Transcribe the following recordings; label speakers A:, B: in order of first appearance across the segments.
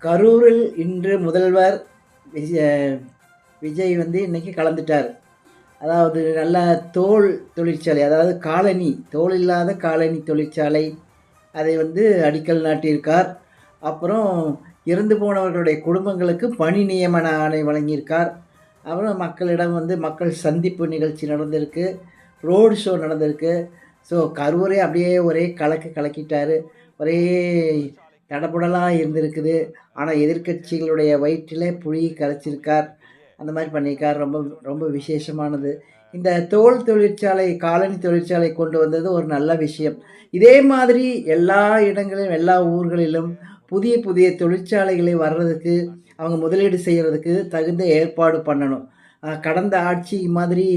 A: கரூரில் இன்று முதல்வர் விஜய் வந்து இன்னைக்கு கலந்துட்டார். அதாவது நல்ல தோல் தொழிற்சாலை, அதாவது காலணி, தோல் இல்லாத காலணி தொழிற்சாலை, அதை வந்து அடிக்கல் நாட்டியிருக்கார். அப்புறம் இறந்து போனவர்களுடைய குடும்பங்களுக்கு பணி நியமன ஆணை வழங்கியிருக்கார். அப்புறம் மக்களிடம் வந்து மக்கள் சந்திப்பு நிகழ்ச்சி நடந்திருக்கு, ரோடு ஷோ நடந்திருக்கு. ஸோ கரூரே அப்படியே ஒரே கலக்கிட்டாரு. ஒரே தடபுடலாக இருந்திருக்குது. ஆனால் எதிர்க்கட்சிகளுடைய வயிற்றிலே புளி கரைச்சிருக்கார். அந்த மாதிரி பண்ணியிருக்கார். ரொம்ப ரொம்ப விசேஷமானது. இந்த தோல் தொழிற்சாலை, காலணி தொழிற்சாலை கொண்டு வந்தது ஒரு நல்ல விஷயம். இதே மாதிரி எல்லா இடங்களிலும், எல்லா ஊர்களிலும் புதிய புதிய தொழிற்சாலைகளை வர்றதுக்கு, அவங்க முதலீடு செய்கிறதுக்கு தகுந்த ஏற்பாடு பண்ணணும். கடந்த ஆட்சி மாதிரி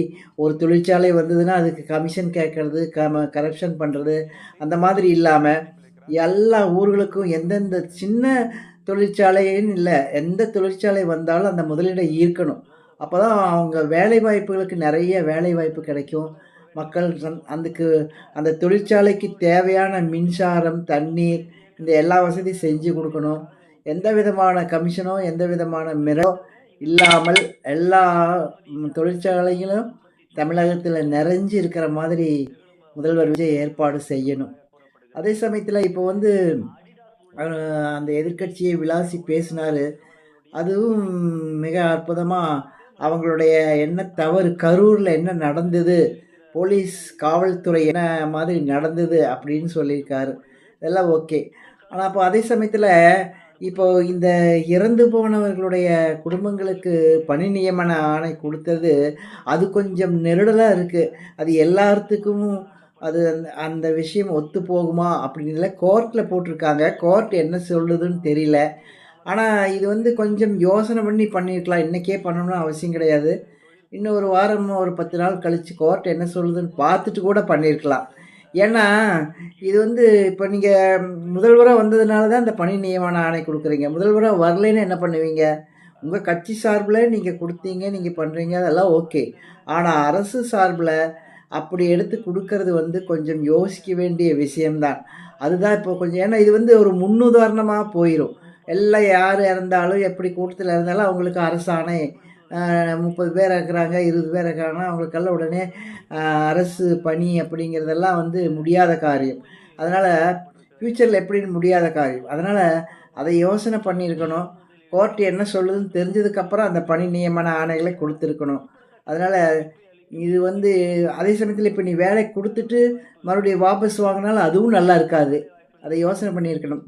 A: ஒரு தொழிற்சாலை வந்ததுன்னா அதுக்கு கமிஷன் கேட்கறது, கரப்ஷன் பண்ணுறது, அந்த மாதிரி இல்லாமல் எல்லா ஊர்களுக்கும் எந்தெந்த சின்ன தொழிற்சாலைன்னு இல்லை, எந்த தொழிற்சாலை வந்தாலும் அந்த முதலீடை ஈர்க்கணும். அப்போ தான் அவங்க வேலைவாய்ப்புகளுக்கு நிறைய வேலைவாய்ப்பு கிடைக்கும். மக்கள் அதுக்கு அந்த தொழிற்சாலைக்கு தேவையான மின்சாரம், தண்ணீர், இந்த எல்லா வசதியும் செஞ்சு கொடுக்கணும். எந்த விதமான கமிஷனோ எந்த விதமான மிரோ இல்லாமல் எல்லா தொழிற்சாலைகளும் தமிழகத்தில் நிறைஞ்சு இருக்கிற மாதிரி முதல்வர் விஜய் ஏற்பாடு செய்யணும். அதே சமயத்தில் இப்போ வந்து அந்த எதிர்க்கட்சியை விளாசி பேசினார். அதுவும் மிக அற்புதமாக அவங்களுடைய என்ன தவறு, கரூரில் என்ன நடந்தது, போலீஸ் காவல்துறை என்ன மாதிரி நடந்தது அப்படின்னு சொல்லியிருக்காரு. இதெல்லாம் ஓகே. ஆனால் அப்போ அதே சமயத்தில் இப்போ இந்த இறந்து போனவர்களுடைய குடும்பங்களுக்கு பணி நியமன ஆணை கொடுத்தது அது கொஞ்சம் நெருடலாக இருக்குது. அது எல்லாத்துக்கும் அது அந்த விஷயம் ஒத்து போகுமா அப்படின்னு கோர்ட்டில் போட்டிருக்காங்க. கோர்ட் என்ன சொல்லுதுன்னு தெரியல. ஆனால் இது வந்து கொஞ்சம் யோசனை பண்ணி பண்ணியிருக்கலாம். இன்றைக்கே பண்ணணும்னு அவசியம் கிடையாது. இன்னும் ஒரு வாரம், ஒரு 10 நாள் கழித்து கோர்ட் என்ன சொல்லுதுன்னு பார்த்துட்டு கூட பண்ணியிருக்கலாம். ஏன்னா இது வந்து இப்போ நீங்கள் முதல்வராக வந்ததுனால தான் இந்த பணி நியமன ஆணை கொடுக்குறீங்க. முதல்வராக வரலைன்னு என்ன பண்ணுவீங்க? உங்கள் கட்சி சார்பில் நீங்கள் கொடுத்தீங்க, நீங்கள் பண்ணுறீங்க, அதெல்லாம் ஓகே. ஆனால் அரசு சார்பில் அப்படி எடுத்து கொடுக்கறது வந்து கொஞ்சம் யோசிக்க வேண்டிய விஷயம்தான். அதுதான் இப்போ கொஞ்சம், ஏன்னா இது வந்து ஒரு முன்னுதாரணமாக போயிடும். எல்லாம் யார் இறந்தாலும், எப்படி கூட்டத்தில் இருந்தாலும் அவங்களுக்கு அரசாணை, 30 பேர் இருக்கிறாங்க, 20 பேர் இருக்கிறாங்கன்னா அவங்களுக்கெல்லாம் உடனே அரசு பணி அப்படிங்கிறதெல்லாம் வந்து முடியாத காரியம். அதனால் ஃப்யூச்சரில் எப்படின்னு முடியாத காரியம். அதனால் அதை யோசனை பண்ணியிருக்கணும். கோர்ட் என்ன சொல்லுதுன்னு தெரிஞ்சதுக்கப்புறம் அந்த பணி நியமன ஆணைகளை கொடுத்துருக்கணும். அதனால் இது வந்து அதே சமயத்தில் இப்போ நீ வேலை கொடுத்துட்டு மறுபடியும் வாபஸ் வாங்கினாலும் அதுவும் நல்லா இருக்காது. அதை யோசனை பண்ணியிருக்கணும்.